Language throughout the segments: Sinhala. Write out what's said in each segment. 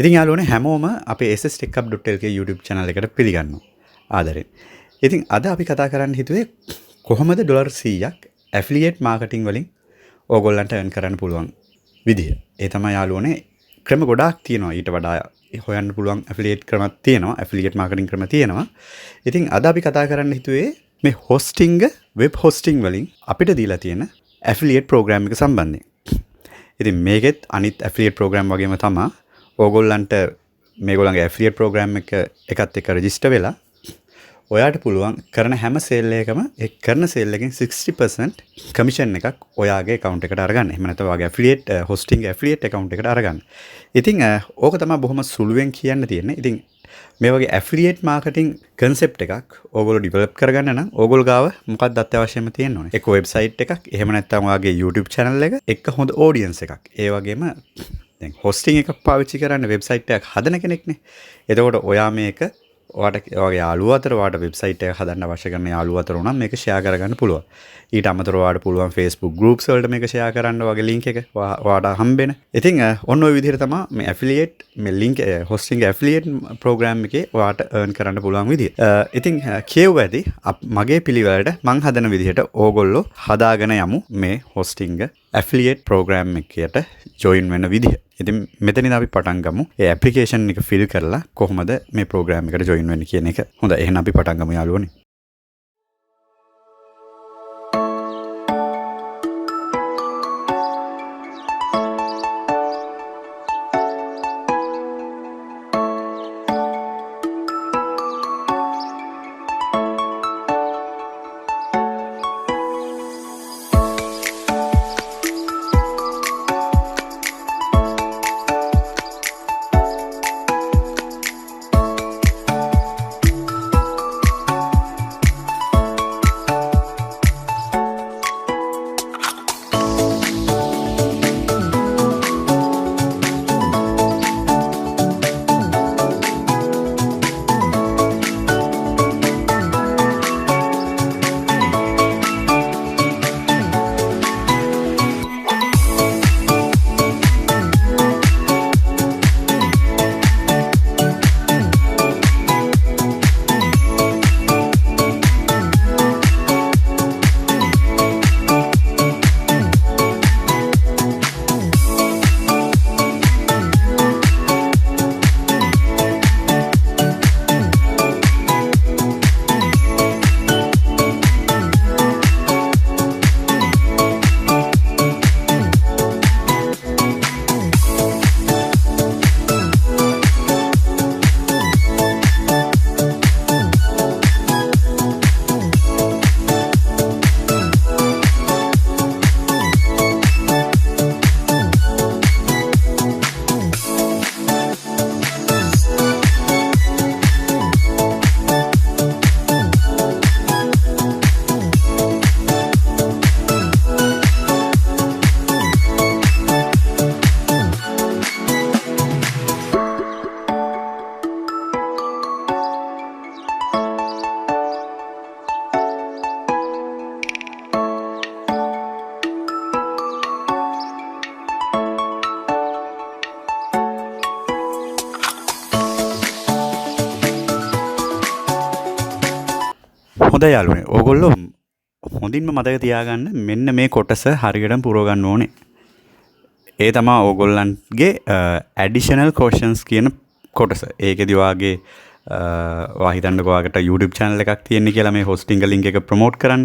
ඉතින් යාළුවනේ හැමෝම අපේ SStechHUblk YouTube channel එකට පිළිගන්නවා. ආදරෙන්. ඉතින් අද අපි කතා කරන්න හිතුවේ කොහොමද $100ක් affiliate marketing වලින් ඕගොල්ලන්ට earn කරන්න පුළුවන් විදිහ. ඒ තමයි යාළුවනේ ක්‍රම ගොඩාක් තියෙනවා. ඊට වඩා හොයන්න පුළුවන් affiliate ක්‍රමත් තියෙනවා. affiliate marketing ක්‍රම තියෙනවා. ඉතින් අද අපි කතා කරන්න හිතුවේ මේ hosting web hosting වලින් අපිට දීලා තියෙන affiliate program එක සම්බන්ධයෙන්. ඉතින් මේකෙත් අනිත් affiliate program වගේම තමයි ඕගොල්ලන්ට මේගොල්ලන්ගේ affiliate program එකත් එක්ක register වෙලා ඔයාට පුළුවන් කරන හැම සේල් එකකම ඒ කරන සේල් එකෙන් 60% commission එකක් ඔයාගේ account එකට අරගන්න. එහෙම නැත්නම් ඔයාගේ affiliate hosting affiliate account එකට අරගන්න. ඉතින් ඕක තමයි බොහොම සුළුවෙන් කියන්න තියෙන්නේ. ඉතින් මේ වගේ affiliate marketing concept එකක් ඕගොල්ලෝ develop කරගන්න නම් ඕගොල්ලෝ ගාව මොකක්ද අත්‍යවශ්‍යම තියෙන්න ඕනේ? එක website එකක්, එහෙම නැත්නම් ඔයාගේ YouTube channel එක හොඳ audience එකක්. ඒ වගේම දැන් hosting එකක් පාවිච්චි කරන්න website එකක් හදන කෙනෙක්නේ. එතකොට ඔයා මේක ඔයාට ඔයාගේ යාළුවෝ අතර ඔයාට වෙබ්සයිට් එක හදන්න අවශ්‍ය කරන යාළුවෝ අතර උනම් මේක ෂෙයා කරගන්න පුළුවන්. ඊට අමතරව ඔයාට පුළුවන් Facebook groups වලට මේක ෂෙයා කරන්න වගේ link එක ඔයාට හම්බෙන. ඉතින් ඔන්න ඔය විදිහට තමයි මේ affiliate මේ link hosting affiliate program එකේ ඔයාට earn කරන්න පුළුවන් විදිහ. ඉතින් කියවැදී මගේ පිළිවෙලට මං හදන විදිහට ඕගොල්ලෝ හදාගෙන යමු මේ hosting affiliate program එකකට join වෙන විදිහ. ඉතින් මෙතනින් අපි පටන් ගමු. ඒ application එක fill කරලා කොහොමද මේ program එකට join වෙන්නේ කියන එක. හොඳයි එහෙනම් අපි පටන් ගමු යාළුවනේ. හොඳයි යාළුවනේ. ඕගොල්ලෝ හොඳින්ම මතක තියාගන්න මෙන්න මේ කොටස හරියටම පුරව ගන්න ඕනේ. ඒ තමයි ඕගොල්ලන්ගේ additional questions කියන කොටස. ඒකෙදි වාගේ ඔයා හිතන්නකෝ ඔයාකට YouTube channel එකක් තියෙන කියලා මේ hosting link එක promote කරන්න.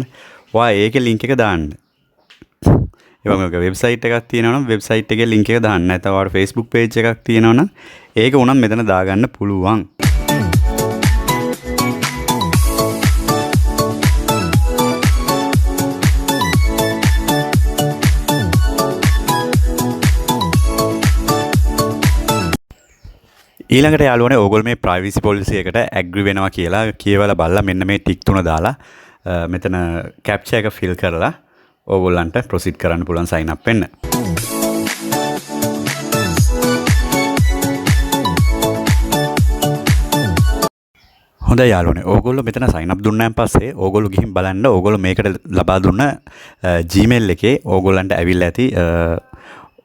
ඔයා ඒකේ link එක දාන්න. ඒ වගේම website එකක් තියෙනවා නම් website එකේ link එක දාන්න. නැත්නම් ඔයාට Facebook page එකක් තියෙනවා නම් ඒක උනම් මෙතන දාගන්න පුළුවන්. ඊළඟට යාළුවනේ ඕගොල්ලෝ මේ privacy policy එකට agree වෙනවා කියලා කියවලා බලලා මෙන්න මේ ටික් තුන දාලා මෙතන captcha එක fill කරලා ඕගොල්ලන්ට proceed කරන්න පුළුවන් sign up වෙන්න. හොඳයි යාළුවනේ ඕගොල්ලෝ මෙතන sign up දුන්නාන් පස්සේ ඕගොල්ලෝ ගිහින් බලන්න ඕගොල්ලෝ මේකට ලබා දුන්න Gmail එකේ ඕගොල්ලන්ට ඇවිල්ලා ඇති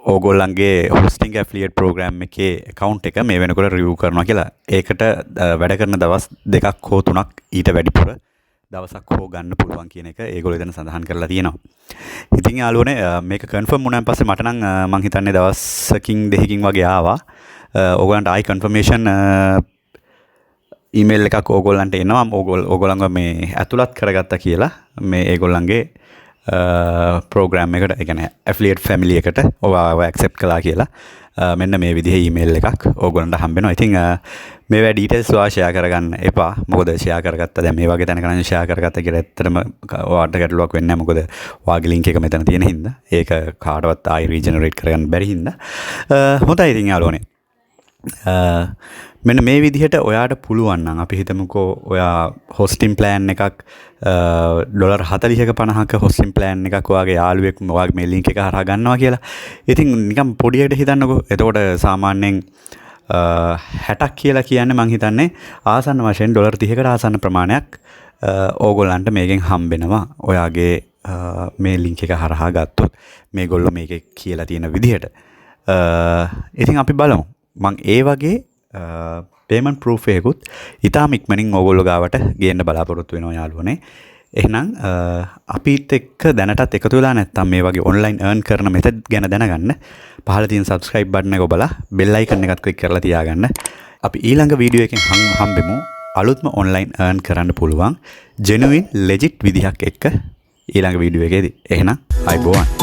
ඕගොල්ලන්ගේ හොස්ටිං ඇෆිලියේට් ප්‍රෝග්‍රෑම් එකේ account එක මේ වෙනකොට රිවිව් කරනවා කියලා. ඒකට වැඩ කරන දවස් 2ක් හෝ 3ක් ඊට වැඩිපුර දවසක් හෝ ගන්න පුළුවන් කියන එක ඒගොල්ලෝ එතන සඳහන් කරලා තියෙනවා. ඉතින් යාළුවනේ මේක කන්ෆර්ම් වුණාන් පස්සේ මට නම් මං හිතන්නේ දවසකින් දෙකකින් වගේ ආවා. ඕගොල්ලන්ට ආයි කන්ෆර්මේෂන් ඊමේල් එකක් ඕගොල්ලන්ට එනවා. ඕගොල්ලන්ව මේ ඇතුළත් කරගත්තා කියලා මේ ඒගොල්ලන්ගේ ප්‍රෝග්‍රෑම් එකට, ඒ කියන්නේ ඇෆිලියේට් ෆැමිලි එකට ඔයාව ඇක්සෙප්ට් කළා කියලා මෙන්න මේ විදිහේ ඊමේල් එකක් ඕගොල්ලන්ට හම්බෙනවා. ඉතින් මේවා ඩීටේල්ස් ඔයා ෂෙයා කරගන්න එපා. මොකද ෂෙයා කරගත්තා දැන් මේ වගේ තැනක නම් ෂෙයා කරගත්තා කියලා ඇත්තටම ඔයාට ගැටලුවක් වෙන්නේ නැහැ. මොකද ඔයාගේ ලින්ක් එක මෙතන තියෙන හින්දා ඒක කාටවත් ආයි රීජෙනරේට් කරගන්න බැරි හින්දා. හොඳයි ඉතින් යාළුවනේ. මෙන්න මේ විදිහට ඔයාට පුළුවන් නම් අපි හිතමුකෝ ඔයා හොස්ටින් ප්ලෑන් එකක් $40ක 50ක හොස්ටින් ප්ලෑන් එකක් ඔයාගේ යාළුවෙක් ඔයාගේ මේ ලින්ක් එක හරහා ගන්නවා කියලා. ඉතින් නිකන් පොඩියට හිතන්නකෝ. එතකොට සාමාන්‍යයෙන් 60ක් කියලා කියන්නේ මං හිතන්නේ ආසන්න වශයෙන් $30කට ආසන්න ප්‍රමාණයක් ඕගොල්ලන්ට මේකෙන් හම්බෙනවා. ඔයාගේ මේ ලින්ක් එක හරහා ගත්තොත් මේගොල්ලෝ මේකේ කියලා තියෙන විදිහට. ඉතින් අපි බලමු. මං ඒ වගේ payment proof එකකුත් ඉතාම ඉක්මනින් ඕගොල්ලෝ ගාවට ගේන්න බලාපොරොත්තු වෙනවා යාළුවනේ. එහෙනම් අපිත් එක්ක දැනටත් එකතු වෙලා නැත්නම් මේ වගේ online earn කරන method ගැන දැනගන්න පහළ තියෙන subscribe button එක ඔබලා bell icon එකත් click කරලා තියාගන්න. අපි ඊළඟ වීඩියෝ එකෙන් හම්බෙමු අලුත්ම online earn කරන්න පුළුවන් genuine legit විදිහක් එක්ක ඊළඟ වීඩියෝ එකේදී. එහෙනම් ආයිබෝවන්.